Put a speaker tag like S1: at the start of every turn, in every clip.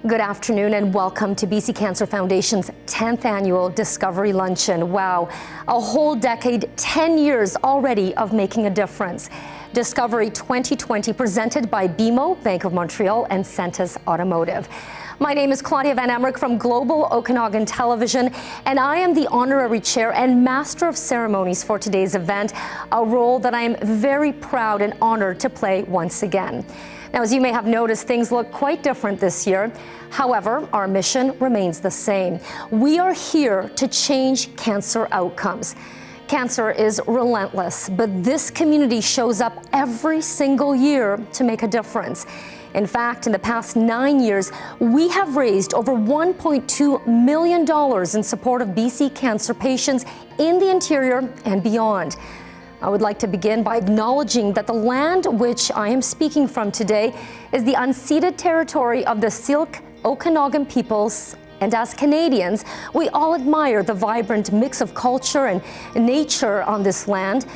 S1: Good afternoon and welcome to BC Cancer Foundation's 10th Annual Discovery Luncheon. Wow, a whole decade, 10 years already of making a difference. Discovery 2020 presented by BMO, Bank of Montreal and Sentes Automotive. My name is Claudia Van Emmerich from Global Okanagan Television, and I am the Honorary Chair and Master of Ceremonies for today's event, a role that I am very proud and honored to play once again. Now, as you may have noticed, things look quite different this year. However, our mission remains the same. We are here to change cancer outcomes. Cancer is relentless, but this community shows up every single year to make a difference. In fact, in the past 9 years, we have raised over $1.2 million in support of BC cancer patients in the interior and beyond. I would like to begin by acknowledging that the land which I am speaking from today is the unceded territory of the Syilx Okanagan peoples, and as Canadians, we all admire the vibrant mix of culture and nature on this land.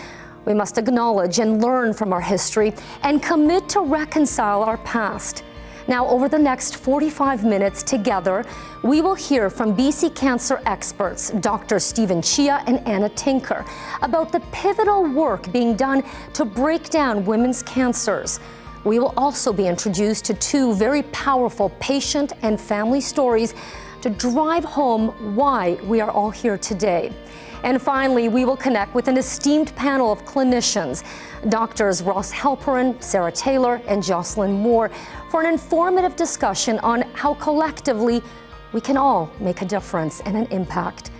S1: We must acknowledge and learn from our history and commit to reconcile our past. Now, over the next 45 minutes together, we will hear from BC cancer experts, Dr. Stephen Chia and Anna Tinker, about the pivotal work being done to break down women's cancers. We will also be introduced to two very powerful patient and family stories to drive home why we are all here today. And finally, we will connect with an esteemed panel of clinicians, Doctors Ross Halperin, Sarah Taylor, and Jocelyn Moore, for an informative discussion on how collectively we can all make a difference and an impact.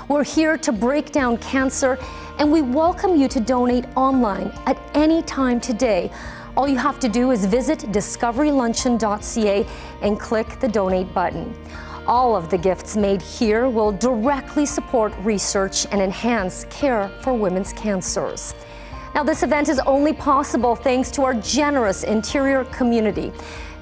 S1: We're here to break down cancer, and we welcome you to donate online at any time today. All you have to do is visit discoveryluncheon.ca and click the donate button. All of the gifts made here will directly support research and enhance care for women's cancers. Now, this event is only possible thanks to our generous interior community.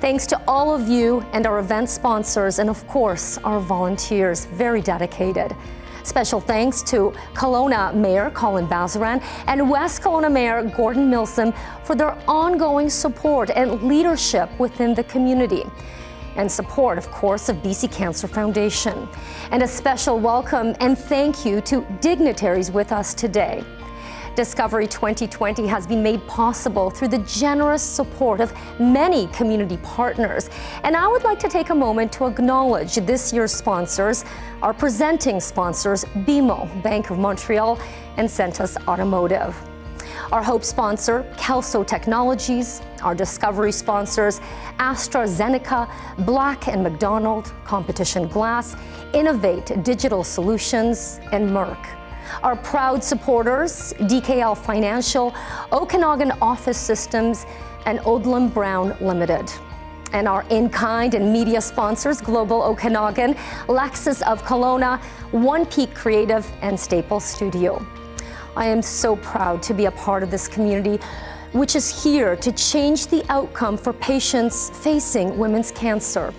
S1: Thanks to all of you and our event sponsors, and of course, our volunteers, very dedicated. Special thanks to Kelowna Mayor Colin Bazaran and West Kelowna Mayor Gordon Milsom for their ongoing support and leadership within the community. And support, of course, of BC Cancer Foundation. And a special welcome and thank you to dignitaries with us today. Discovery 2020 has been made possible through the generous support of many community partners. And I would like to take a moment to acknowledge this year's sponsors, our presenting sponsors, BMO, Bank of Montreal, and Sentes Automotive. Our Hope sponsor, Kelso Technologies, our Discovery sponsors, AstraZeneca, Black & McDonald, Competition Glass, Innovate Digital Solutions, and Merck. Our proud supporters, DKL Financial, Okanagan Office Systems, and Odlum Brown Limited. And our in-kind and media sponsors, Global Okanagan, Lexus of Kelowna, One Peak Creative, and Staples Studio. I am so proud to be a part of this community, which is here to change the outcome for patients facing women's cancer.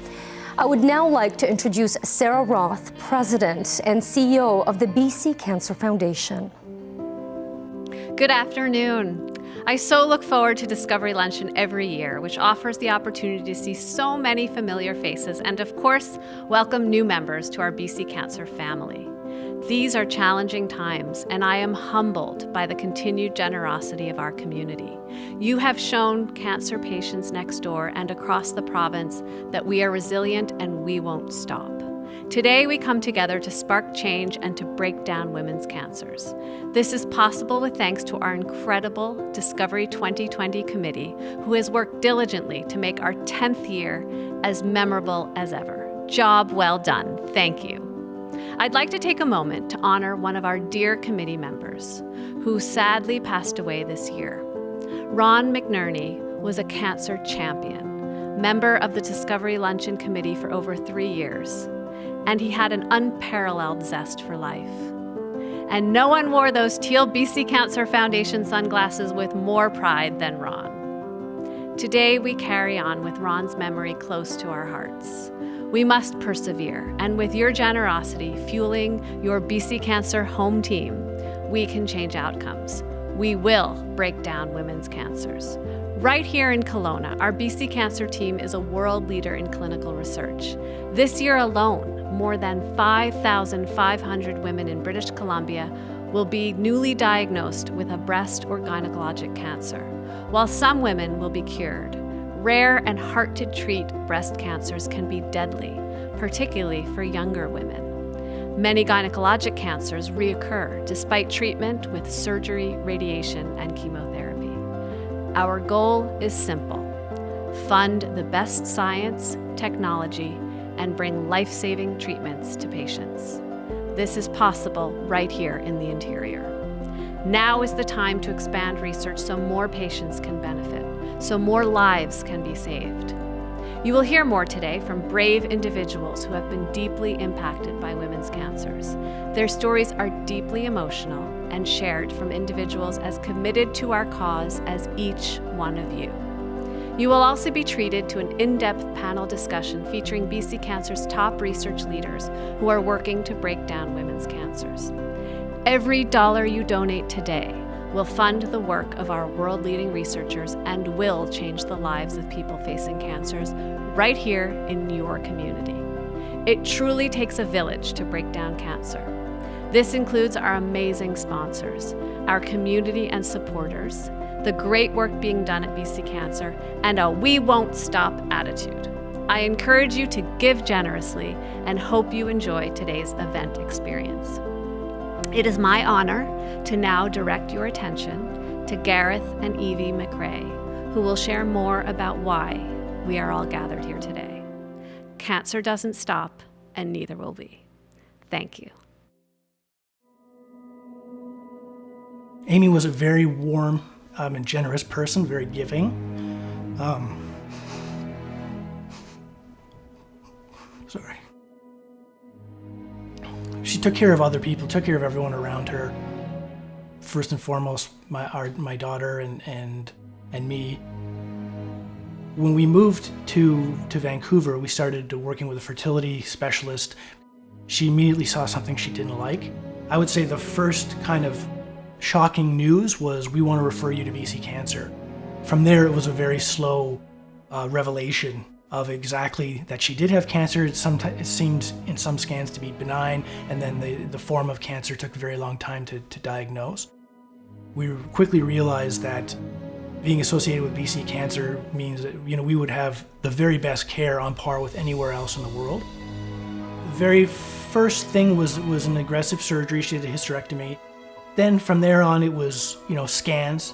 S1: I would now like to introduce Sarah Roth, President and CEO of the BC Cancer Foundation.
S2: Good afternoon. I so look forward to Discovery Luncheon every year, which offers the opportunity to see so many familiar faces and, of course, welcome new members to our BC Cancer family. These are challenging times, and I am humbled by the continued generosity of our community. You have shown cancer patients next door and across the province that we are resilient and we won't stop. Today, we come together to spark change and to break down women's cancers. This is possible with thanks to our incredible Discovery 2020 committee, who has worked diligently to make our 10th year as memorable as ever. Job well done. Thank you. I'd like to take a moment to honor one of our dear committee members who sadly passed away this year. Ron McNerney was a cancer champion, member of the Discovery Luncheon Committee for over 3 years, and he had an unparalleled zest for life. And no one wore those teal BC Cancer Foundation sunglasses with more pride than Ron. Today, we carry on with Ron's memory close to our hearts. We must persevere, and with your generosity fueling your BC Cancer home team, we can change outcomes. We will break down women's cancers. Right here in Kelowna, our BC Cancer team is a world leader in clinical research. This year alone, more than 5,500 women in British Columbia will be newly diagnosed with a breast or gynecologic cancer, while some women will be cured. Rare and hard-to-treat breast cancers can be deadly, particularly for younger women. Many gynecologic cancers reoccur despite treatment with surgery, radiation, and chemotherapy. Our goal is simple: fund the best science, technology, and bring life-saving treatments to patients. This is possible right here in the interior. Now is the time to expand research so more patients can benefit, so more lives can be saved. You will hear more today from brave individuals who have been deeply impacted by women's cancers. Their stories are deeply emotional and shared from individuals as committed to our cause as each one of you. You will also be treated to an in-depth panel discussion featuring BC Cancer's top research leaders who are working to break down women's cancers. Every dollar you donate today will fund the work of our world-leading researchers and will change the lives of people facing cancers right here in your community. It truly takes a village to break down cancer. This includes our amazing sponsors, our community and supporters, the great work being done at BC Cancer, and a we won't stop attitude. I encourage you to give generously and hope you enjoy today's event experience. It is my honor to now direct your attention to Gareth and Evie McRae, who will share more about why we are all gathered here today. Cancer doesn't stop, and neither will we. Thank you.
S3: Amy was a very warm and generous person, very giving. She took care of other people, took care of everyone around her. First and foremost, my daughter and me. When we moved to Vancouver, we started working with a fertility specialist. She immediately saw something she didn't like. I would say the first kind of shocking news was, we want to refer you to BC Cancer. From there, it was a very slow revelation of exactly that she did have cancer. It seemed in some scans to be benign, and then the form of cancer took a very long time to diagnose. We quickly realized that being associated with BC Cancer means that we would have the very best care on par with anywhere else in the world. The very first thing was an aggressive surgery. She had a hysterectomy. Then from there on, it was scans,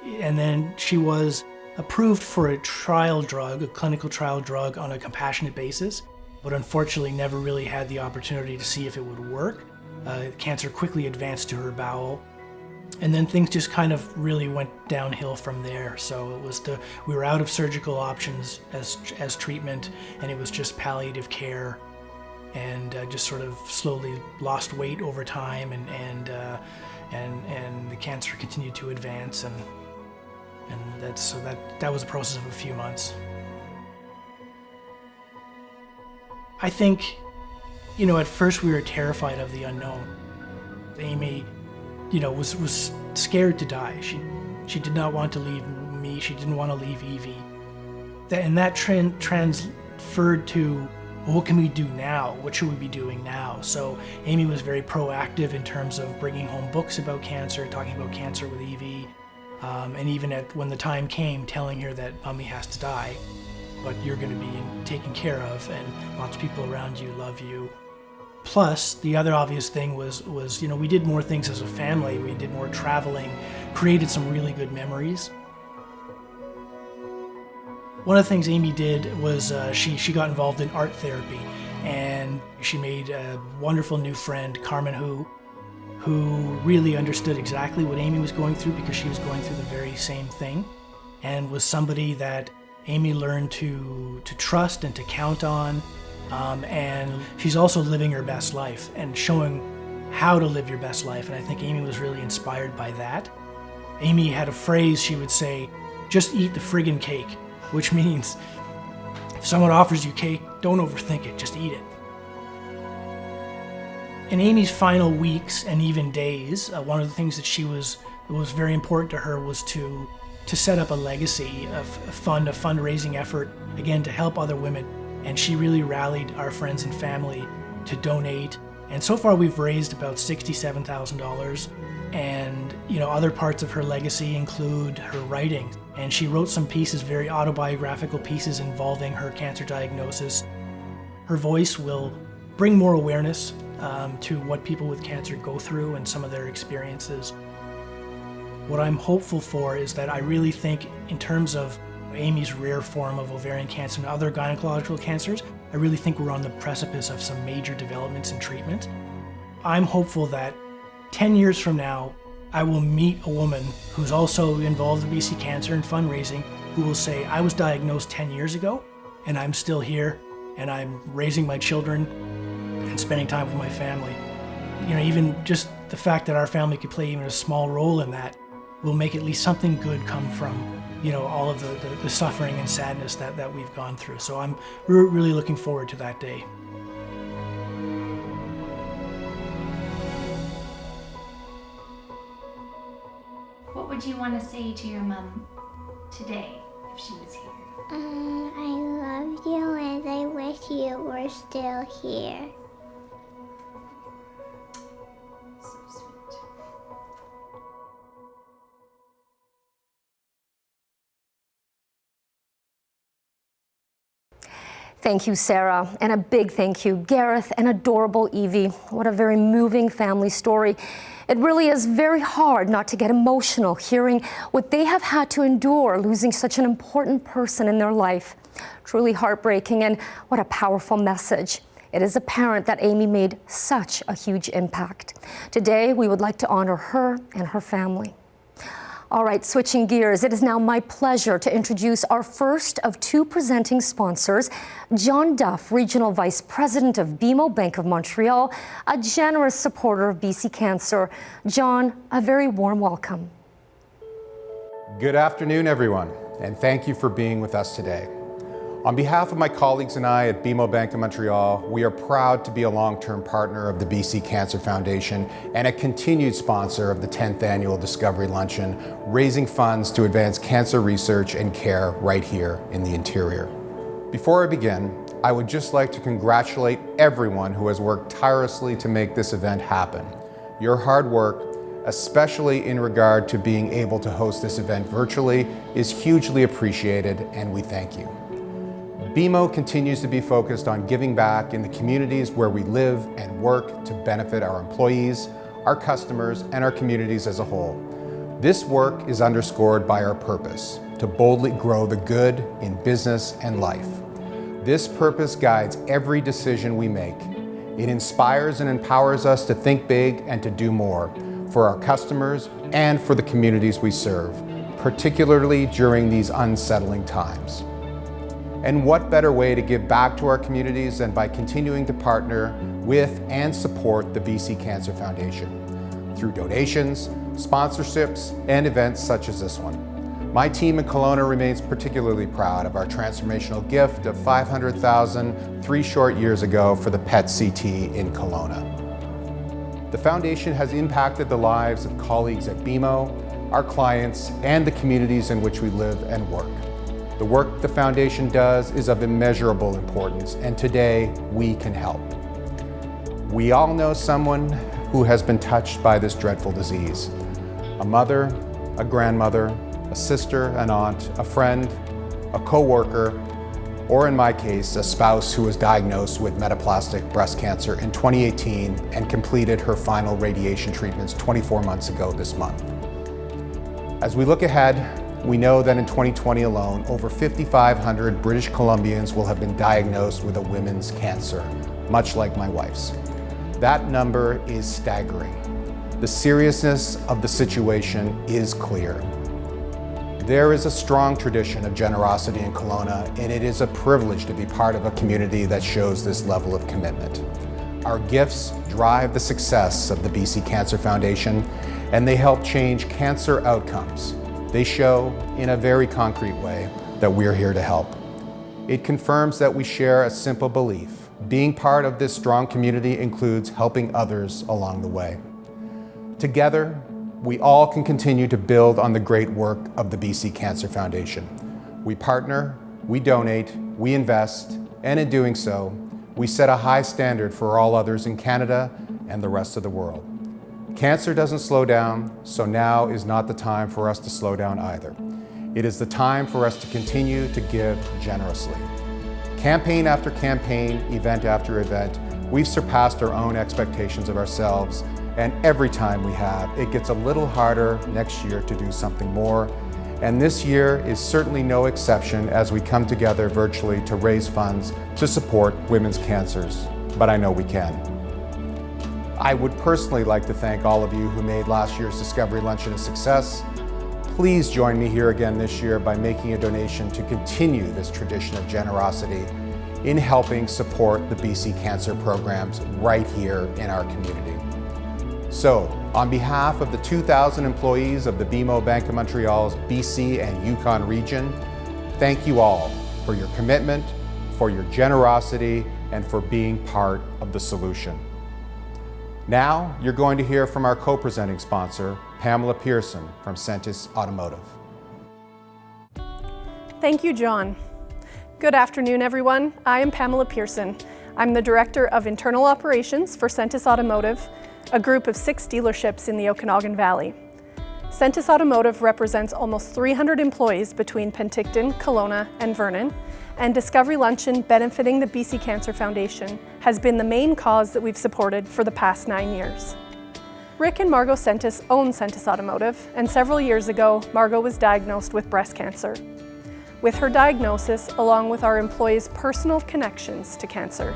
S3: and then she was approved for a clinical trial drug on a compassionate basis, but unfortunately never really had the opportunity to see if it would work. Cancer quickly advanced to her bowel, and then things just kind of really went downhill from there. So it was we were out of surgical options as treatment, and it was just palliative care, and just sort of slowly lost weight over time, and the cancer continued to advance, and that was a process of a few months. I think, at first we were terrified of the unknown. Amy, was scared to die. She did not want to leave me. She didn't want to leave Evie. And that trend transferred to, well, what can we do now? What should we be doing now? So Amy was very proactive in terms of bringing home books about cancer, talking about cancer with Evie, and even when the time came, telling her that Mommy has to die, but you're going to be taken care of, and lots of people around you love you. Plus, the other obvious thing was we did more things as a family. We did more traveling, created some really good memories. One of the things Amy did was she got involved in art therapy, and she made a wonderful new friend, Carmen, who really understood exactly what Amy was going through, because she was going through the very same thing, and was somebody that Amy learned to trust and to count on. And she's also living her best life and showing how to live your best life, and I think Amy was really inspired by that. Amy had a phrase she would say, "Just eat the friggin' cake," which means if someone offers you cake, don't overthink it, just eat it. In Amy's final weeks and even days, one of the things that was very important to her was to to set up a legacy of a fundraising effort, again, to help other women. And she really rallied our friends and family to donate. And so far we've raised about $67,000. And other parts of her legacy include her writing. And she wrote some pieces, very autobiographical pieces involving her cancer diagnosis. Her voice will bring more awareness to what people with cancer go through and some of their experiences. What I'm hopeful for is that I really think in terms of Amy's rare form of ovarian cancer and other gynecological cancers, I really think we're on the precipice of some major developments in treatment. I'm hopeful that 10 years from now, I will meet a woman who's also involved in BC Cancer and fundraising who will say, I was diagnosed 10 years ago and I'm still here and I'm raising my children and spending time with my family. Even just the fact that our family could play even a small role in that will make at least something good come from all of the suffering and sadness that we've gone through. So I'm really looking forward to that day.
S4: What would you want to say to your mom today if she was here?
S5: I love you and I wish you were still here.
S4: So sweet.
S1: Thank you, Sarah, and a big thank you, Gareth and adorable Evie. What a very moving family story. It really is very hard not to get emotional hearing what they have had to endure, losing such an important person in their life. Truly heartbreaking, and what a powerful message. It is apparent that Amy made such a huge impact. Today, we would like to honor her and her family. All right, switching gears, it is now my pleasure to introduce our first of two presenting sponsors, John Duff, Regional Vice President of BMO Bank of Montreal, a generous supporter of BC Cancer. John, a very warm welcome.
S6: Good afternoon, everyone, and thank you for being with us today. On behalf of my colleagues and I at BMO Bank of Montreal, we are proud to be a long-term partner of the BC Cancer Foundation and a continued sponsor of the 10th Annual Discovery Luncheon, raising funds to advance cancer research and care right here in the interior. Before I begin, I would just like to congratulate everyone who has worked tirelessly to make this event happen. Your hard work, especially in regard to being able to host this event virtually, is hugely appreciated, and we thank you. BMO continues to be focused on giving back in the communities where we live and work to benefit our employees, our customers, and our communities as a whole. This work is underscored by our purpose, to boldly grow the good in business and life. This purpose guides every decision we make. It inspires and empowers us to think big and to do more for our customers and for the communities we serve, particularly during these unsettling times. And what better way to give back to our communities than by continuing to partner with and support the BC Cancer Foundation through donations, sponsorships, and events such as this one. My team in Kelowna remains particularly proud of our transformational gift of $500,000 3 short years ago for the PET-CT in Kelowna. The foundation has impacted the lives of colleagues at BMO, our clients, and the communities in which we live and work. The work the foundation does is of immeasurable importance, and today we can help. We all know someone who has been touched by this dreadful disease. A mother, a grandmother, a sister, an aunt, a friend, a co-worker, or in my case, a spouse who was diagnosed with metaplastic breast cancer in 2018 and completed her final radiation treatments 24 months ago this month. As we look ahead, we know that in 2020 alone, over 5,500 British Columbians will have been diagnosed with a women's cancer, much like my wife's. That number is staggering. The seriousness of the situation is clear. There is a strong tradition of generosity in Kelowna, and it is a privilege to be part of a community that shows this level of commitment. Our gifts drive the success of the BC Cancer Foundation, and they help change cancer outcomes. They show, in a very concrete way, that we're here to help. It confirms that we share a simple belief. Being part of this strong community includes helping others along the way. Together, we all can continue to build on the great work of the BC Cancer Foundation. We partner, we donate, we invest, and in doing so, we set a high standard for all others in Canada and the rest of the world. Cancer doesn't slow down, so now is not the time for us to slow down either. It is the time for us to continue to give generously. Campaign after campaign, event after event, we've surpassed our own expectations of ourselves, and every time we have, it gets a little harder next year to do something more. And this year is certainly no exception as we come together virtually to raise funds to support women's cancers. But I know we can. I would personally like to thank all of you who made last year's Discovery Luncheon a success. Please join me here again this year by making a donation to continue this tradition of generosity in helping support the BC Cancer programs right here in our community. So, on behalf of the 2,000 employees of the BMO Bank of Montreal's BC and Yukon region, thank you all for your commitment, for your generosity, and for being part of the solution. Now, you're going to hear from our co-presenting sponsor, Pamela Pearson from Sentes Automotive.
S7: Thank you, John. Good afternoon, everyone. I am Pamela Pearson. I'm the Director of Internal Operations for Sentes Automotive, a group of 6 dealerships in the Okanagan Valley. Sentes Automotive represents almost 300 employees between Penticton, Kelowna, and Vernon, and Discovery Luncheon benefiting the BC Cancer Foundation has been the main cause that we've supported for the past 9 years. Rick and Margot Sentes own Sentes Automotive, and several years ago, Margot was diagnosed with breast cancer. With her diagnosis, along with our employees' personal connections to cancer,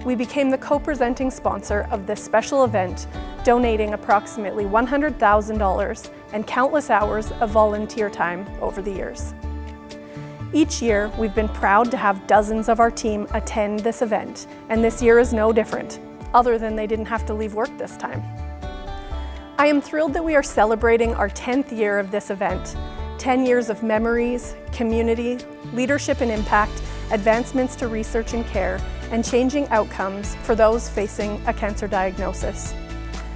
S7: we became the co-presenting sponsor of this special event, donating approximately $100,000 and countless hours of volunteer time over the years. Each year, we've been proud to have dozens of our team attend this event, and this year is no different, other than they didn't have to leave work this time. I am thrilled that we are celebrating our 10th year of this event, 10 years of memories, community, leadership and impact, advancements to research and care, and changing outcomes for those facing a cancer diagnosis.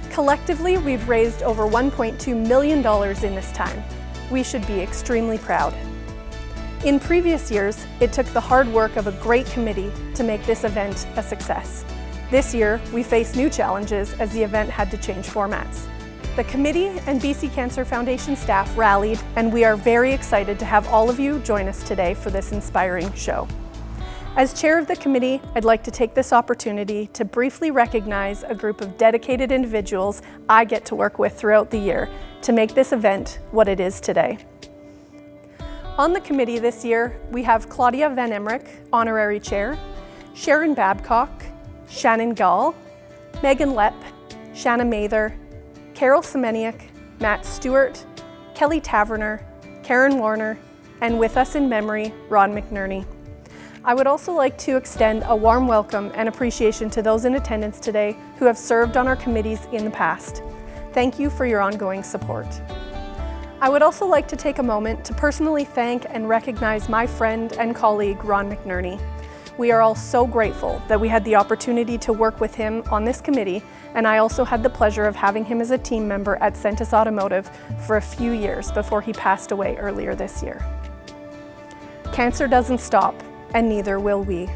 S7: Collectively, we've raised over $1.2 million in this time. We should be extremely proud. In previous years, it took the hard work of a great committee to make this event a success. This year, we face new challenges as the event had to change formats. The committee and BC Cancer Foundation staff rallied, and we are very excited to have all of you join us today for this inspiring show. As chair of the committee, I'd like to take this opportunity to briefly recognize a group of dedicated individuals I get to work with throughout the year to make this event what it is today. On the committee this year, we have Claudia Van Emmerich, Honorary Chair, Sharon Babcock, Shannon Gall, Megan Lepp, Shanna Mather, Carol Semeniuk, Matt Stewart, Kelly Taverner, Karen Warner, and with us in memory, Ron McNerney. I would also like to extend a warm welcome and appreciation to those in attendance today who have served on our committees in the past. Thank you for your ongoing support. I would also like to take a moment to personally thank and recognize my friend and colleague, Ron McNerney. We are all so grateful that we had the opportunity to work with him on this committee, and I also had the pleasure of having him as a team member at Sentes Automotive for a few years before he passed away earlier this year. Cancer doesn't stop, and neither will we.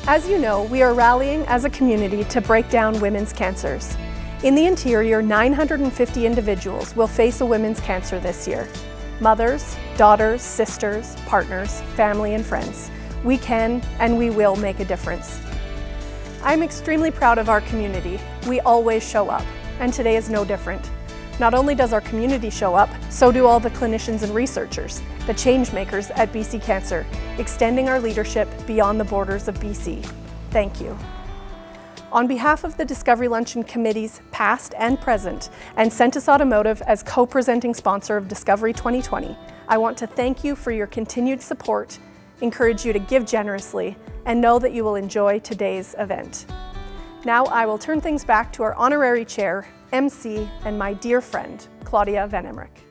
S7: As you know, we are rallying as a community to break down women's cancers. In the interior, 950 individuals will face a women's cancer this year. Mothers, daughters, sisters, partners, family, and friends. We can and we will make a difference. I'm extremely proud of our community. We always show up, and today is no different. Not only does our community show up, so do all the clinicians and researchers, the change makers at BC Cancer, extending our leadership beyond the borders of BC. Thank you. On behalf of the Discovery Luncheon committees, past and present, and Sentes Automotive as co-presenting sponsor of Discovery 2020, I want to thank you for your continued support, encourage you to give generously, and know that you will enjoy today's event. Now I will turn things back to our honorary chair, MC, and my dear friend, Claudia Van Emmerich.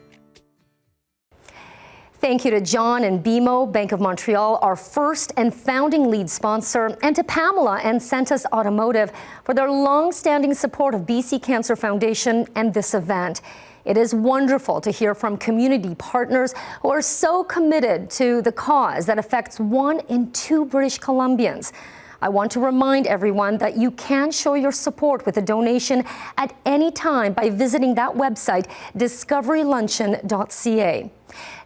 S1: Thank you to John and BMO, Bank of Montreal, our first and founding lead sponsor, and to Pamela and Sentes Automotive for their long-standing support of BC Cancer Foundation and this event. It is wonderful to hear from community partners who are so committed to the cause that affects 1 in 2 British Columbians. I want to remind everyone that you can show your support with a donation at any time by visiting that website, discoveryluncheon.ca.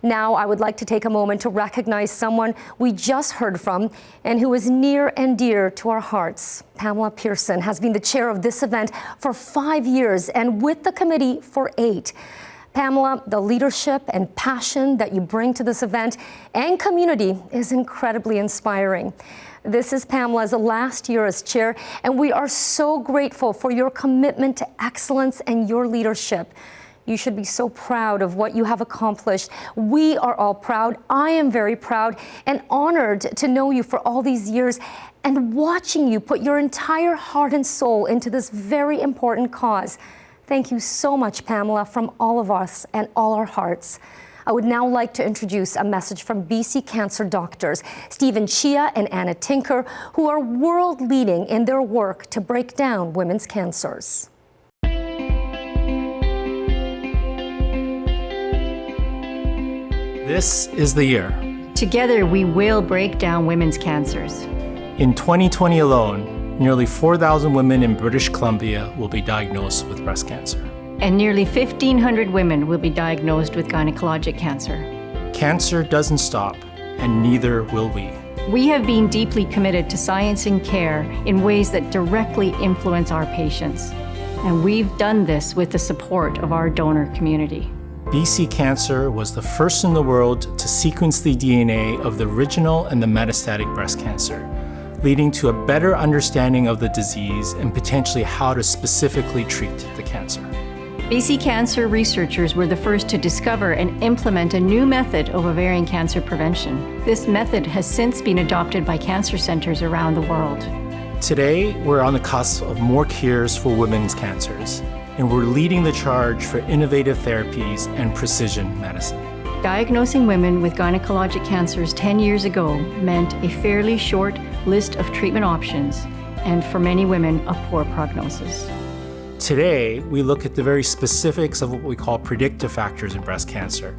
S1: Now, I would like to take a moment to recognize someone we just heard from and who is near and dear to our hearts. Pamela Pearson has been the chair of this event for 5 years and with the committee for 8. Pamela, the leadership and passion that you bring to this event and community is incredibly inspiring. This is Pamela's last year as chair, and we are so grateful for your commitment to excellence and your leadership. You should be so proud of what you have accomplished. We are all proud. I am very proud and honored to know you for all these years and watching you put your entire heart and soul into this very important cause. Thank you so much, Pamela, from all of us and all our hearts. I would now like to introduce a message from BC Cancer doctors, Stephen Chia and Anna Tinker, who are world-leading in their work to break down women's cancers.
S8: This is the year.
S9: Together, we will break down women's cancers.
S8: In 2020 alone, nearly 4,000 women in British Columbia will be diagnosed with breast cancer.
S9: And nearly 1,500 women will be diagnosed with gynecologic cancer.
S8: Cancer doesn't stop, and neither will we.
S9: We have been deeply committed to science and care in ways that directly influence our patients. And we've done this with the support of our donor community.
S8: BC Cancer was the first in the world to sequence the DNA of the original and the metastatic breast cancer, leading to a better understanding of the disease and potentially how to specifically treat the cancer.
S9: BC Cancer researchers were the first to discover and implement a new method of ovarian cancer prevention. This method has since been adopted by cancer centers around the world.
S8: Today, we're on the cusp of more cures for women's cancers, and we're leading the charge for innovative therapies and precision medicine.
S9: Diagnosing women with gynecologic cancers 10 years ago meant a fairly short list of treatment options, and for many women, a poor prognosis.
S8: Today, we look at the very specifics of what we call predictive factors in breast cancer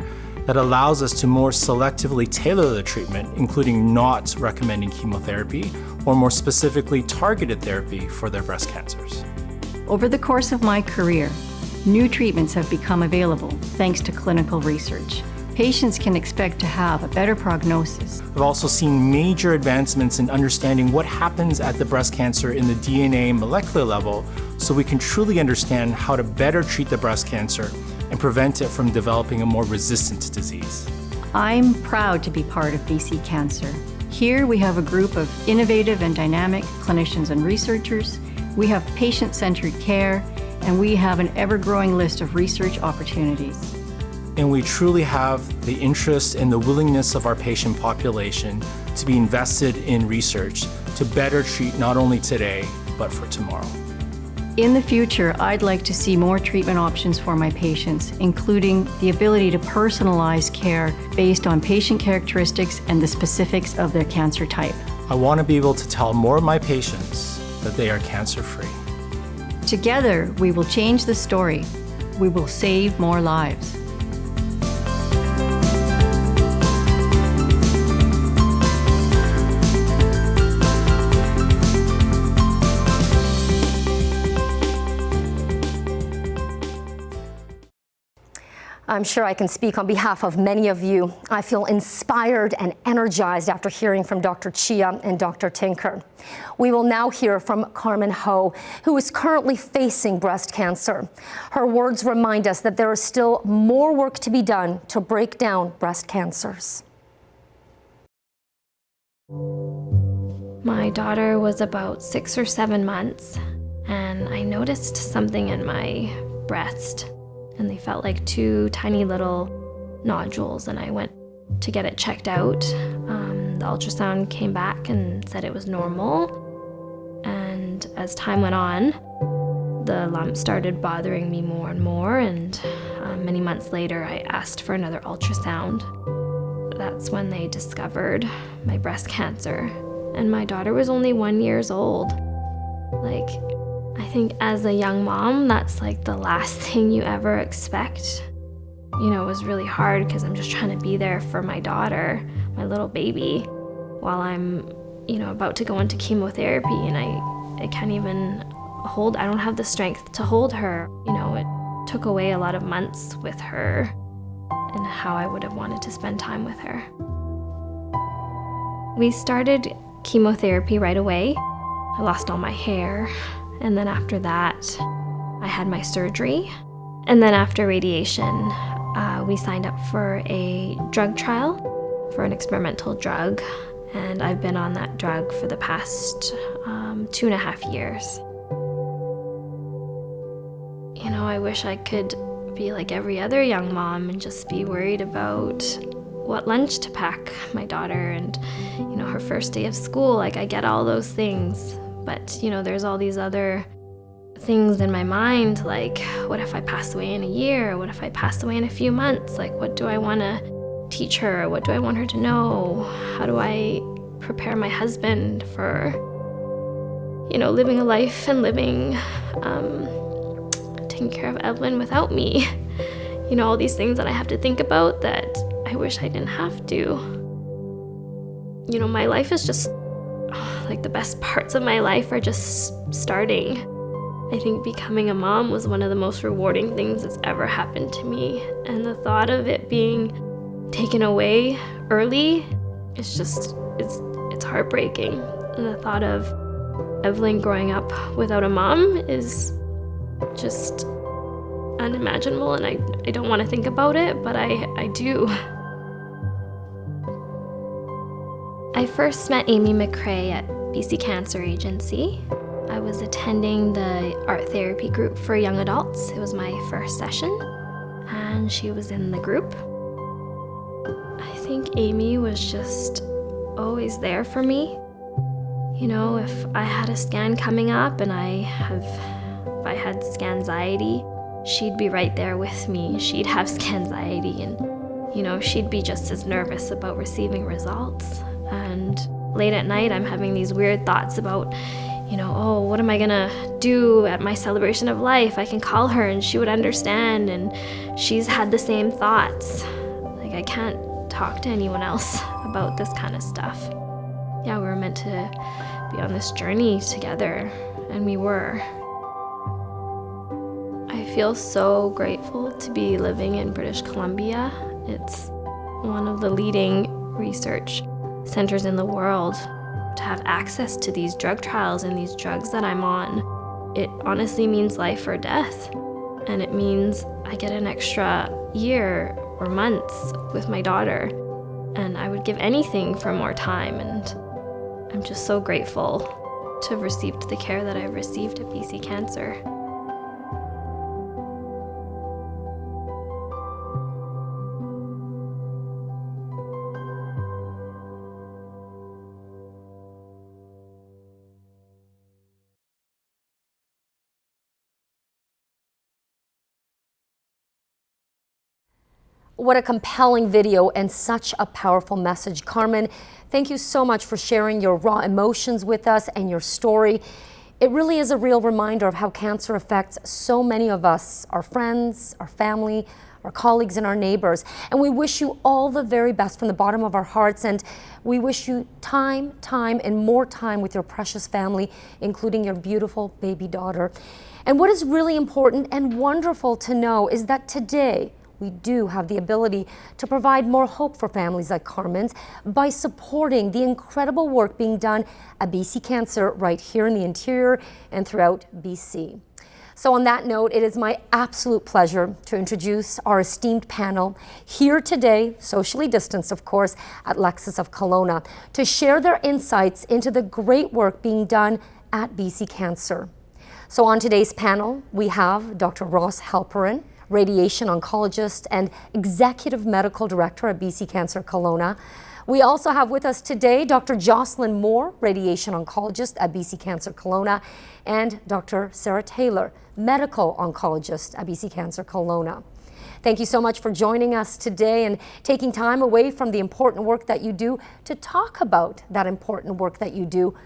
S8: that allows us to more selectively tailor the treatment, including not recommending chemotherapy or more specifically targeted therapy for their breast cancers.
S9: Over the course of my career, new treatments have become available thanks to clinical research. Patients can expect to have a better prognosis.
S8: We've also seen major advancements in understanding what happens at the breast cancer in the DNA molecular level, so we can truly understand how to better treat the breast cancer and prevent it from developing a more resistant disease.
S9: I'm proud to be part of BC Cancer. Here we have a group of innovative and dynamic clinicians and researchers. We have patient-centered care, and we have an ever-growing list of research opportunities.
S8: And we truly have the interest and the willingness of our patient population to be invested in research to better treat not only today, but for tomorrow.
S9: In the future, I'd like to see more treatment options for my patients, including the ability to personalize care based on patient characteristics and the specifics of their cancer type.
S8: I want to be able to tell more of my patients that they are cancer-free.
S9: Together, we will change the story. We will save more lives.
S1: I'm sure I can speak on behalf of many of you. I feel inspired and energized after hearing from Dr. Chia and Dr. Tinker. We will now hear from Carmen Ho, who is currently facing breast cancer. Her words remind us that there is still more work to be done to break down breast cancers.
S10: My daughter was about 6 or 7 months, and I noticed something in my breast. And they felt like 2 tiny little nodules, and I went to get it checked out. The ultrasound came back and said it was normal, and as time went on, the lump started bothering me more and more, and many months later I asked for another ultrasound. that's when they discovered my breast cancer. And my daughter was only 1 year old. Like, I think as a young mom, that's like the last thing you ever expect. You know, it was really hard because I'm just trying to be there for my daughter, my little baby, while I'm, you know, about to go into chemotherapy, and I can't even I don't have the strength to hold her. You know, it took away a lot of months with her and how I would have wanted to spend time with her. We started chemotherapy right away. I lost all my hair, and then after that, I had my surgery. And then after radiation, we signed up for a drug trial for an experimental drug, and I've been on that drug for the past 2.5 years. You know, I wish I could be like every other young mom and just be worried about what lunch to pack my daughter and, you know, her first day of school. Like, I get all those things, but, you know, there's all these other things in my mind, like, what if I pass away in a year? What if I pass away in a few months? Like, what do I want to teach her? What do I want her to know? How do I prepare my husband for, you know, living a life and taking care of Evelyn without me? You know, all these things that I have to think about that I wish I didn't have to. You know, my life is just, like, the best parts of my life are just starting. I think becoming a mom was one of the most rewarding things that's ever happened to me. And the thought of it being taken away early is just, it's heartbreaking. And the thought of Evelyn growing up without a mom is just unimaginable, and I don't want to think about it, but I do. I first met Amy McRae at BC Cancer Agency. I was attending the art therapy group for young adults. It was my first session, and she was in the group. I think Amy was just always there for me. You know, if I had a scan coming up and if I had scanxiety, she'd be right there with me. She'd have scanxiety, and, you know, she'd be just as nervous about receiving results. And late at night, I'm having these weird thoughts about, you know, oh, what am I gonna do at my celebration of life? I can call her and she would understand, and she's had the same thoughts. Like, I can't talk to anyone else about this kind of stuff. Yeah, we were meant to be on this journey together, and we were. I feel so grateful to be living in British Columbia. It's one of the leading research centers in the world. To have access to these drug trials and these drugs that I'm on, it honestly means life or death. And it means I get an extra year or months with my daughter. And I would give anything for more time. And I'm just so grateful to have received the care that I've received at BC Cancer.
S1: What a compelling video and such a powerful message. Carmen, thank you so much for sharing your raw emotions with us and your story. It really is a real reminder of how cancer affects so many of us, our friends, our family, our colleagues, and our neighbors. And we wish you all the very best from the bottom of our hearts. And we wish you time, and more time with your precious family, including your beautiful baby daughter. And what is really important and wonderful to know is that today, we do have the ability to provide more hope for families like Carmen's by supporting the incredible work being done at BC Cancer right here in the interior and throughout BC. So on that note, it is my absolute pleasure to introduce our esteemed panel here today, socially distanced of course, at Lexus of Kelowna, to share their insights into the great work being done at BC Cancer. So on today's panel, we have Dr. Ross Halperin, radiation oncologist and executive medical director at BC Cancer Kelowna. We also have with us today Dr. Jocelyn Moore, radiation oncologist at BC Cancer Kelowna, and Dr. Sarah Taylor, medical oncologist at BC Cancer Kelowna. Thank you so much for joining us today and taking time away from the important work that you do to talk about that important work that you do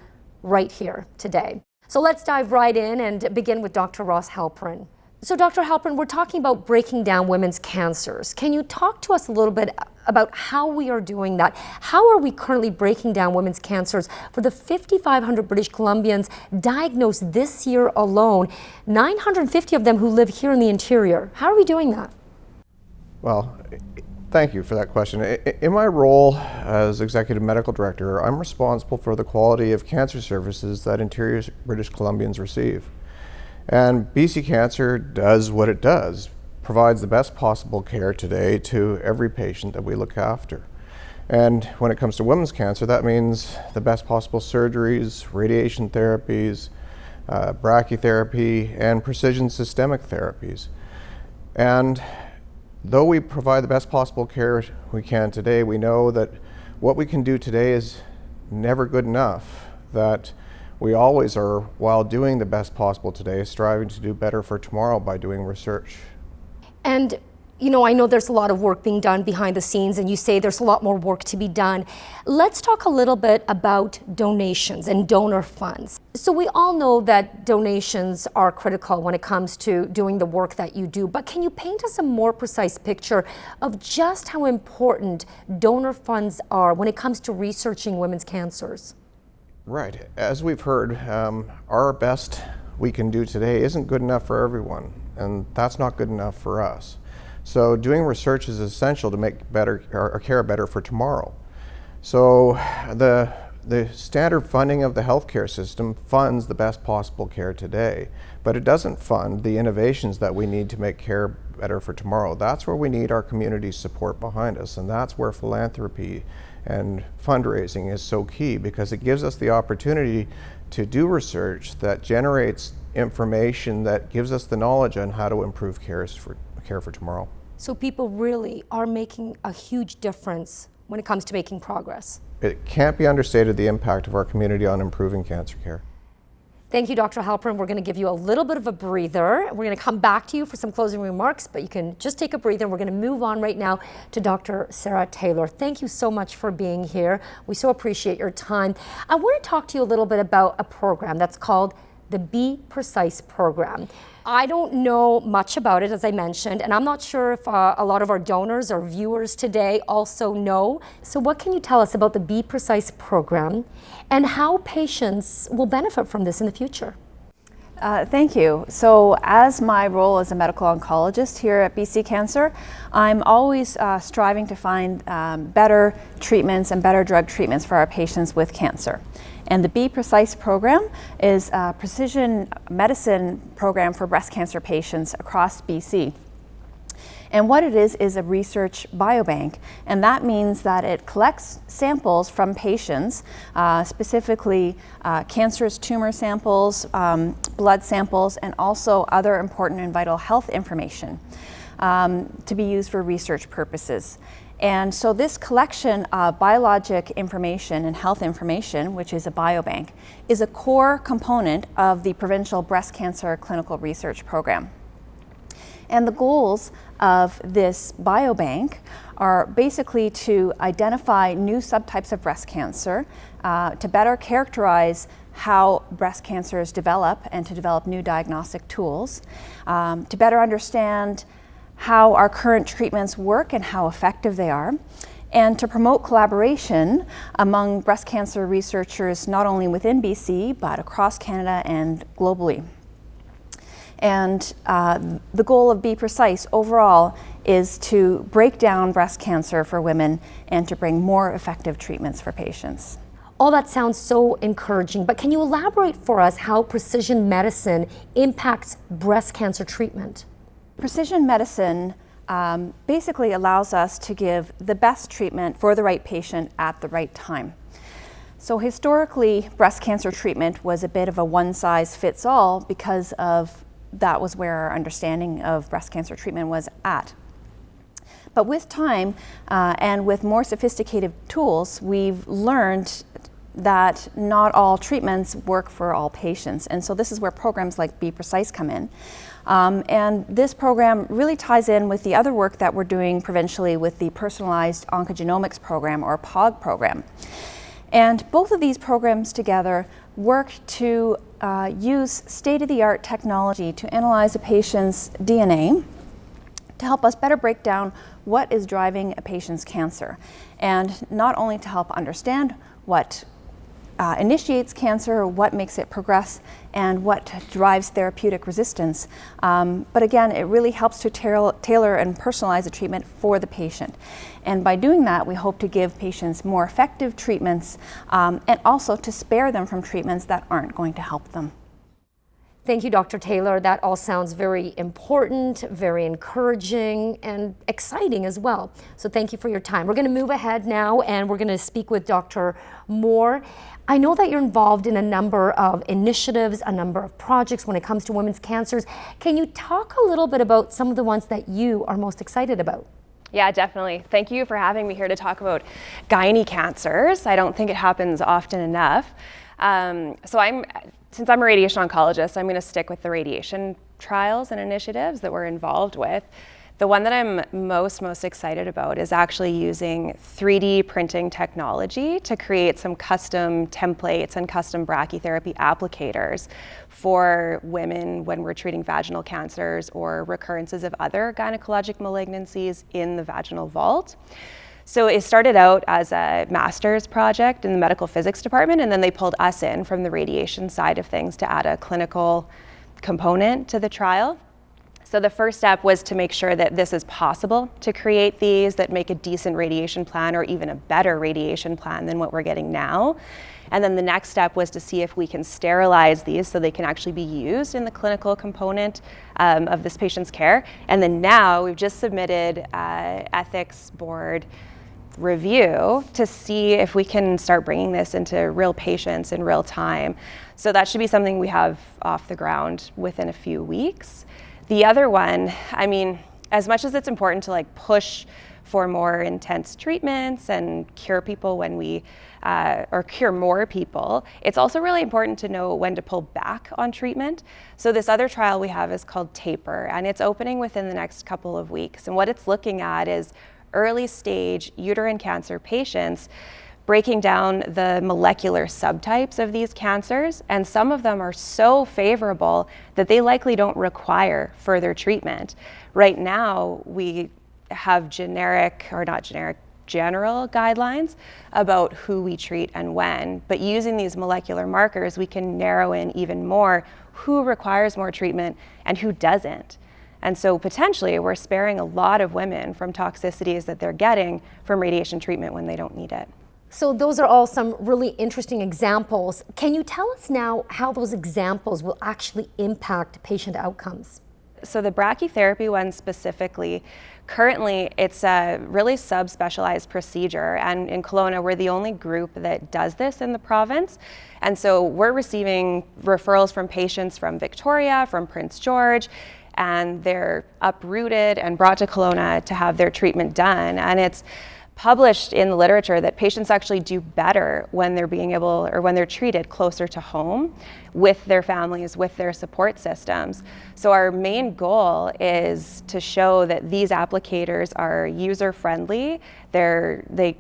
S1: right here today. So let's dive right in and begin with Dr. Ross Halperin. So Dr. Halperin, we're talking about breaking down women's cancers. Can you talk to us a little bit about how we are doing that? How are we currently breaking down women's cancers for the 5,500 British Columbians diagnosed this year alone, 950 of them who live here in the interior? How are we doing that?
S11: Well, thank you for that question. In my role as Executive Medical Director, I'm responsible for the quality of cancer services that interior British Columbians receive. And BC Cancer does what it does, provides the best possible care today to every patient that we look after. And when it comes to women's cancer, that means the best possible surgeries, radiation therapies, brachytherapy, and precision systemic therapies. And though we provide the best possible care we can today, we know that what we can do today is never good enough, that we always are, while doing the best possible today, striving to do better for tomorrow by doing research.
S1: And, you know, I know there's a lot of work being done behind the scenes, and you say there's a lot more work to be done. Let's talk a little bit about donations and donor funds. So we all know that donations are critical when it comes to doing the work that you do, but can you paint us a more precise picture of just how important donor funds are when it comes to researching women's cancers?
S11: Right. As we've heard, our best we can do today isn't good enough for everyone, and that's not good enough for us. So doing research is essential to make better our care better for tomorrow. So the standard funding of the healthcare system funds the best possible care today, but it doesn't fund the innovations that we need to make care better for tomorrow. That's where we need our community support behind us, and that's where philanthropy and fundraising is so key, because it gives us the opportunity to do research that generates information that gives us the knowledge on how to improve care for tomorrow.
S1: So people really are making a huge difference when it comes to making progress.
S11: It can't be understated the impact of our community on improving cancer care.
S1: Thank you, Dr. Halperin. We're going to give you a little bit of a breather. We're going to come back to you for some closing remarks, but you can just take a breather. We're going to move on right now to Dr. Sarah Taylor. Thank you so much for being here. We so appreciate your time. I want to talk to you a little bit about a program that's called the Be Precise program. I don't know much about it, as I mentioned, and I'm not sure if a lot of our donors or viewers today also know. So what can you tell us about the Be Precise program and how patients will benefit from this in the future?
S12: Thank you. So as my role as a medical oncologist here at BC Cancer, I'm always striving to find better treatments and better drug treatments for our patients with cancer. And the Be Precise program is a precision medicine program for breast cancer patients across BC. And what it is a research biobank, and that means that it collects samples from patients, specifically cancerous tumor samples, blood samples, and also other important and vital health information to be used for research purposes. And so this collection of biologic information and health information, which is a biobank, is a core component of the Provincial Breast Cancer Clinical Research Program. And the goals of this biobank are basically to identify new subtypes of breast cancer, to better characterize how breast cancers develop and to develop new diagnostic tools, to better understand how our current treatments work and how effective they are, and to promote collaboration among breast cancer researchers not only within BC but across Canada and globally. And the goal of Be Precise overall is to break down breast cancer for women and to bring more effective treatments for patients.
S1: All that sounds so encouraging, but can you elaborate for us how precision medicine impacts breast cancer treatment?
S12: Precision medicine basically allows us to give the best treatment for the right patient at the right time. So historically, breast cancer treatment was a bit of a one-size-fits-all because of that was where our understanding of breast cancer treatment was at. But with time and with more sophisticated tools, we've learned that not all treatments work for all patients. And so this is where programs like Be Precise come in. And this program really ties in with the other work that we're doing provincially with the Personalized Oncogenomics Program, or POG program. And both of these programs together work to use state-of-the-art technology to analyze a patient's DNA to help us better break down what is driving a patient's cancer. And not only to help understand what initiates cancer, what makes it progress, and what drives therapeutic resistance. But again, it really helps to tailor and personalize the treatment for the patient. And by doing that, we hope to give patients more effective treatments and also to spare them from treatments that aren't going to help them.
S1: Thank you, Dr. Taylor. That all sounds very important, very encouraging, and exciting as well. So thank you for your time. We're going to move ahead now, and we're going to speak with Dr. Moore. I know that you're involved in a number of initiatives, a number of projects when it comes to women's cancers. Can you talk a little bit about some of the ones that you are most excited about?
S13: Yeah, definitely. Thank you for having me here to talk about gynae cancers. I don't think it happens often enough. Since I'm a radiation oncologist, I'm going to stick with the radiation trials and initiatives that we're involved with. The one that I'm most excited about is actually using 3D printing technology to create some custom templates and custom brachytherapy applicators for women when we're treating vaginal cancers or recurrences of other gynecologic malignancies in the vaginal vault. So it started out as a master's project in the medical physics department, and then they pulled us in from the radiation side of things to add a clinical component to the trial. So the first step was to make sure that this is possible to create these that make a decent radiation plan, or even a better radiation plan than what we're getting now. And then the next step was to see if we can sterilize these so they can actually be used in the clinical component of this patient's care. And then now we've just submitted ethics board review to see if we can start bringing this into real patients in real time. So that should be something we have off the ground within a few weeks. The other one, I mean, as much as it's important to push for more intense treatments and cure people when we, or cure more people, it's also really important to know when to pull back on treatment. So this other trial we have is called TAPER, and it's opening within the next couple of weeks. And what it's looking at is early stage uterine cancer patients, breaking down the molecular subtypes of these cancers, and some of them are so favorable that they likely don't require further treatment. Right now, we have general guidelines about who we treat and when, but using these molecular markers, we can narrow in even more who requires more treatment and who doesn't. And so potentially we're sparing a lot of women from toxicities that they're getting from radiation treatment when they don't need it.
S1: So those are all some really interesting examples. Can you tell us now how those examples will actually impact patient outcomes?
S13: So the brachytherapy one specifically, currently it's a really subspecialized procedure, and in Kelowna we're the only group that does this in the province. And so we're receiving referrals from patients from Victoria, from Prince George, and they're uprooted and brought to Kelowna to have their treatment done. And it's published in the literature that patients actually do better when they're being able, or when they're treated closer to home with their families, with their support systems. So our main goal is to show that these applicators are user-friendly, they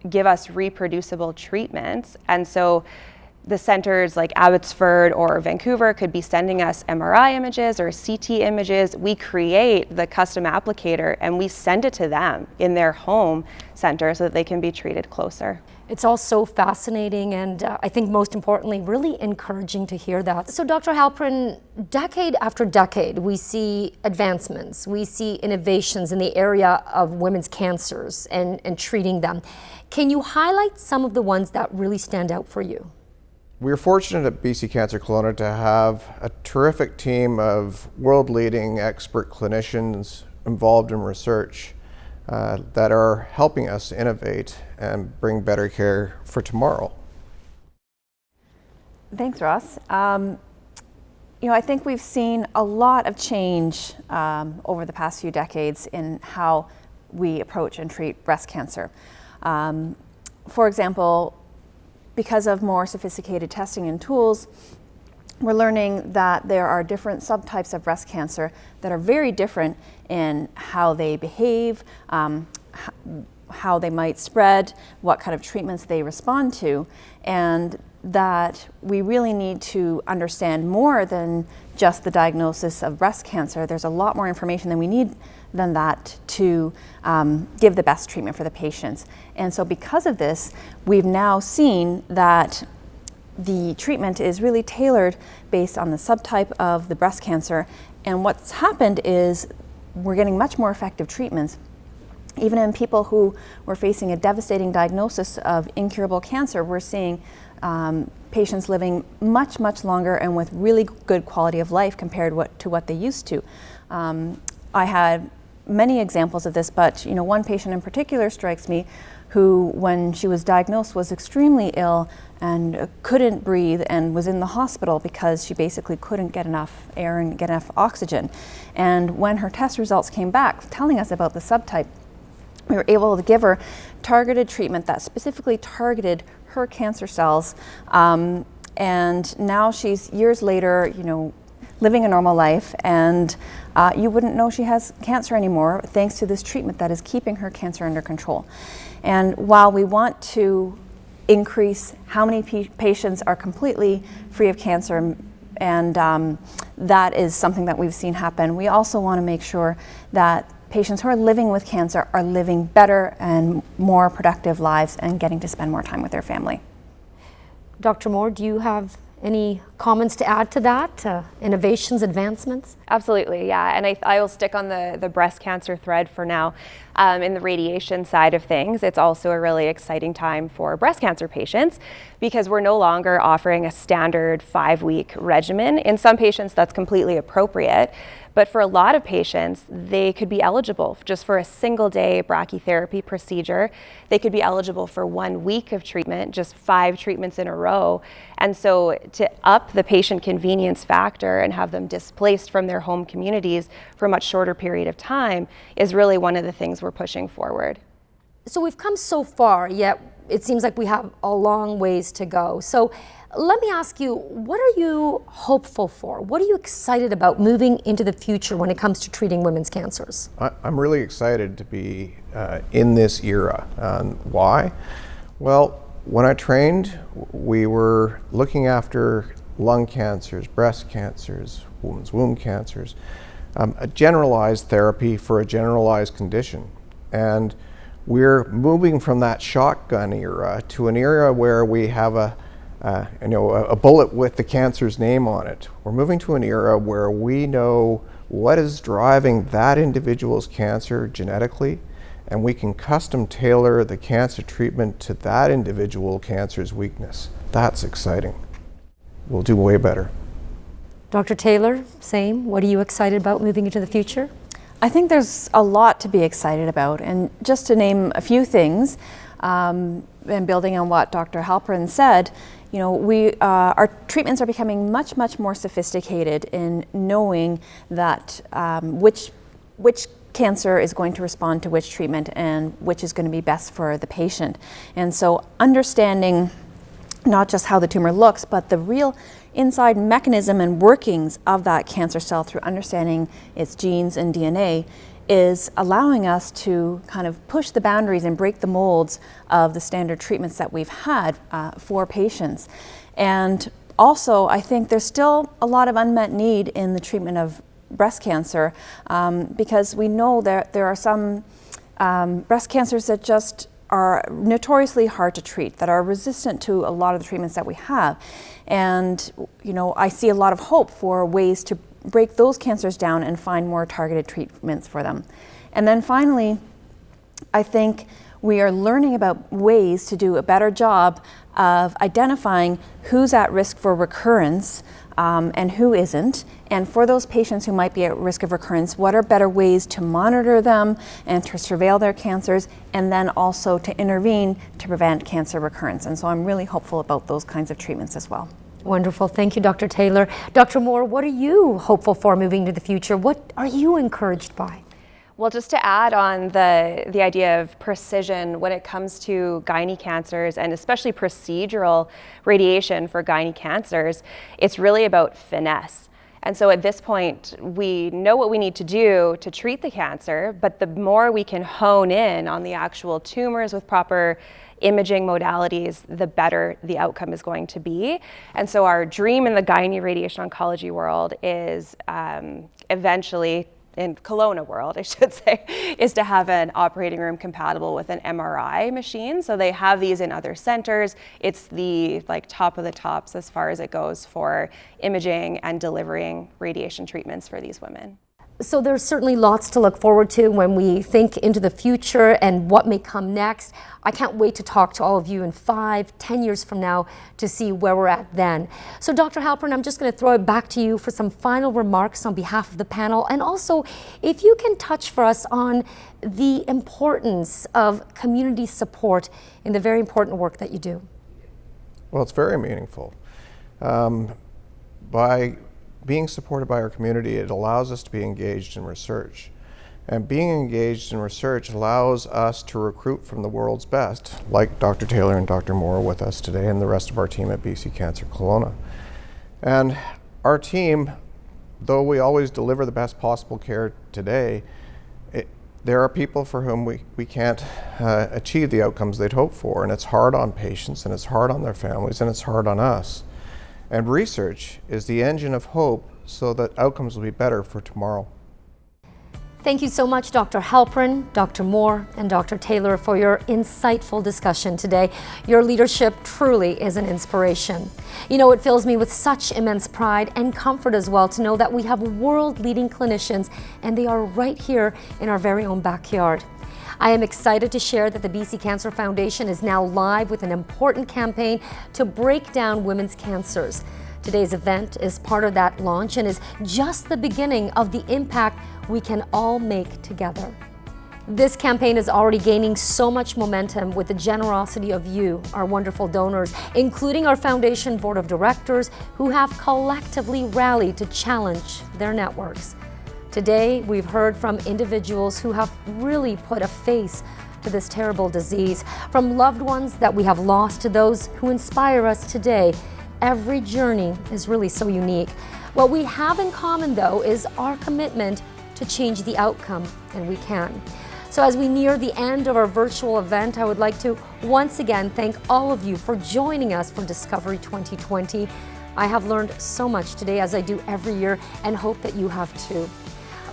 S13: give us reproducible treatments, and so the centers like Abbotsford or Vancouver could be sending us MRI images or CT images. We create the custom applicator and we send it to them in their home center so that they can be treated closer.
S1: It's all so fascinating, and I think most importantly, really encouraging to hear that. So Dr. Halprin, decade after decade, we see advancements, we see innovations in the area of women's cancers and treating them. Can you highlight some of the ones that really stand out for you?
S11: We're fortunate at BC Cancer Kelowna to have a terrific team of world-leading expert clinicians involved in research that are helping us innovate and bring better care for tomorrow.
S12: Thanks, Ross. I think we've seen a lot of change over the past few decades in how we approach and treat breast cancer. For example, because of more sophisticated testing and tools, we're learning that there are different subtypes of breast cancer that are very different in how they behave, how they might spread, what kind of treatments they respond to, and that we really need to understand more than just the diagnosis of breast cancer. There's a lot more information than we need than that to give the best treatment for the patients. And so because of this, we've now seen that the treatment is really tailored based on the subtype of the breast cancer. And what's happened is we're getting much more effective treatments. Even in people who were facing a devastating diagnosis of incurable cancer, we're seeing patients living much, much longer and with really good quality of life compared to what they used to. I had many examples of this, but one patient in particular strikes me who, when she was diagnosed, was extremely ill and couldn't breathe and was in the hospital because she basically couldn't get enough air and get enough oxygen. And when her test results came back telling us about the subtype, we were able to give her targeted treatment that specifically targeted her cancer cells. And now she's years later, living a normal life, and you wouldn't know she has cancer anymore thanks to this treatment that is keeping her cancer under control. And while we want to increase how many patients are completely free of cancer, and that is something that we've seen happen, we also want to make sure that patients who are living with cancer are living better and more productive lives and getting to spend more time with their family.
S1: Dr. Moore, do you have any comments to add to that? Innovations, advancements?
S13: Absolutely, yeah. And I will stick on the breast cancer thread for now. In the radiation side of things, it's also a really exciting time for breast cancer patients because we're no longer offering a standard 5-week regimen. In some patients, that's completely appropriate. But for a lot of patients, they could be eligible just for a single-day brachytherapy procedure. They could be eligible for 1 week of treatment, just 5 treatments in a row. And so to up the patient convenience factor and have them displaced from their home communities for a much shorter period of time is really one of the things we're pushing forward.
S1: So we've come so far, yet it seems like we have a long ways to go. So let me ask you, what are you hopeful for? What are you excited about moving into the future when it comes to treating women's cancers?
S11: I'm really excited to be in this era. Why? Well, when I trained, we were looking after lung cancers, breast cancers, women's womb cancers, a generalized therapy for a generalized condition. And we're moving from that shotgun era to an era where we have a bullet with the cancer's name on it. We're moving to an era where we know what is driving that individual's cancer genetically, and we can custom tailor the cancer treatment to that individual cancer's weakness. That's exciting. We'll do way better.
S1: Dr. Taylor, same. What are you excited about moving into the future?
S12: I think there's a lot to be excited about, and just to name a few things, and building on what Dr. Halperin said, our treatments are becoming much, much more sophisticated in knowing that which cancer is going to respond to which treatment and which is going to be best for the patient. And so understanding not just how the tumor looks, but the real inside mechanism and workings of that cancer cell through understanding its genes and DNA is allowing us to kind of push the boundaries and break the molds of the standard treatments that we've had for patients. And also, I think there's still a lot of unmet need in the treatment of breast cancer because we know that there are some breast cancers that just are notoriously hard to treat, that are resistant to a lot of the treatments that we have. And I see a lot of hope for ways to break those cancers down and find more targeted treatments for them. And then finally, I think we are learning about ways to do a better job of identifying who's at risk for recurrence and who isn't. And for those patients who might be at risk of recurrence, what are better ways to monitor them and to surveil their cancers, and then also to intervene to prevent cancer recurrence. And so I'm really hopeful about those kinds of treatments as well.
S1: Wonderful. Thank you, Dr. Taylor. Dr. Moore, what are you hopeful for moving to the future? What are you encouraged by?
S13: Well, just to add on the idea of precision when it comes to gynae cancers, and especially procedural radiation for gynae cancers, it's really about finesse. And so at this point, we know what we need to do to treat the cancer, but the more we can hone in on the actual tumors with proper imaging modalities, the better the outcome is going to be. And so our dream in the gynae radiation oncology world is eventually, in Kelowna world, I should say, is to have an operating room compatible with an MRI machine. So they have these in other centers. It's the top of the tops as far as it goes for imaging and delivering radiation treatments for these women.
S1: So there's certainly lots to look forward to when we think into the future and what may come next. I can't wait to talk to all of you in 5, 10 years from now to see where we're at then. So Dr. Halpern, I'm just going to throw it back to you for some final remarks on behalf of the panel, and also if you can touch for us on the importance of community support in the very important work that you do.
S11: Well, it's very meaningful. By being supported by our community, it allows us to be engaged in research. And being engaged in research allows us to recruit from the world's best, like Dr. Taylor and Dr. Moore with us today, and the rest of our team at BC Cancer Kelowna. And our team, though we always deliver the best possible care today, there are people for whom we can't achieve the outcomes they'd hope for, and it's hard on patients, and it's hard on their families, and it's hard on us. And research is the engine of hope so that outcomes will be better for tomorrow.
S1: Thank you so much, Dr. Halpern, Dr. Moore, and Dr. Taylor, for your insightful discussion today. Your leadership truly is an inspiration. You know, it fills me with such immense pride and comfort as well to know that we have world-leading clinicians, and they are right here in our very own backyard. I am excited to share that the BC Cancer Foundation is now live with an important campaign to break down women's cancers. Today's event is part of that launch and is just the beginning of the impact we can all make together. This campaign is already gaining so much momentum with the generosity of you, our wonderful donors, including our foundation board of directors who have collectively rallied to challenge their networks. Today, we've heard from individuals who have really put a face to this terrible disease, from loved ones that we have lost to those who inspire us today. Every journey is really so unique. What we have in common, though, is our commitment to change the outcome, and we can. So as we near the end of our virtual event, I would like to once again thank all of you for joining us for Discovery 2020. I have learned so much today, as I do every year, and hope that you have too.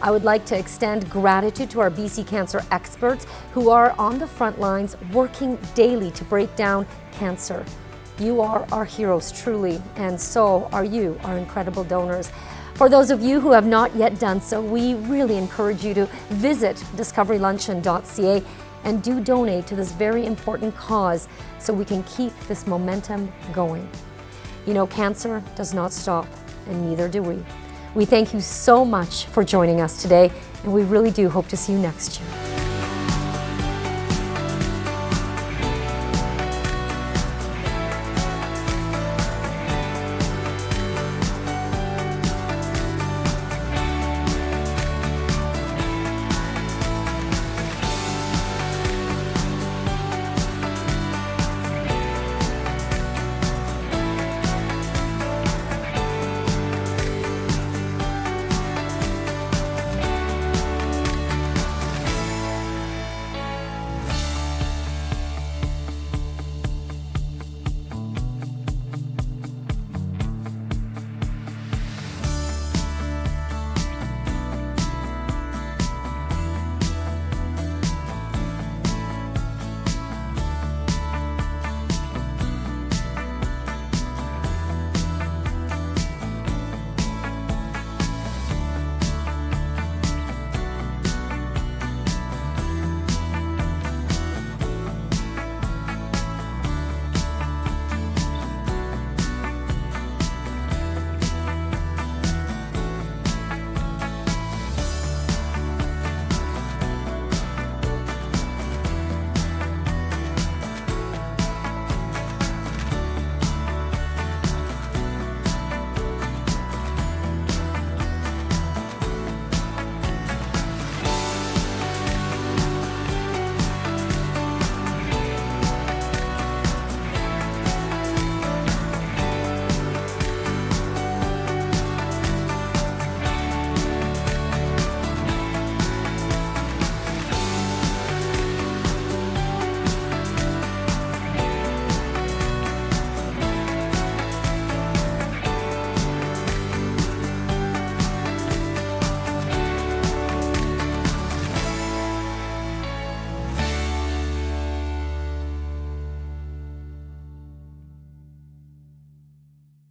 S1: I would like to extend gratitude to our BC Cancer experts who are on the front lines working daily to break down cancer. You are our heroes, truly, and so are you, our incredible donors. For those of you who have not yet done so, we really encourage you to visit discoveryluncheon.ca and do donate to this very important cause so we can keep this momentum going. You know, cancer does not stop, and neither do we. We thank you so much for joining us today, and we really do hope to see you next year.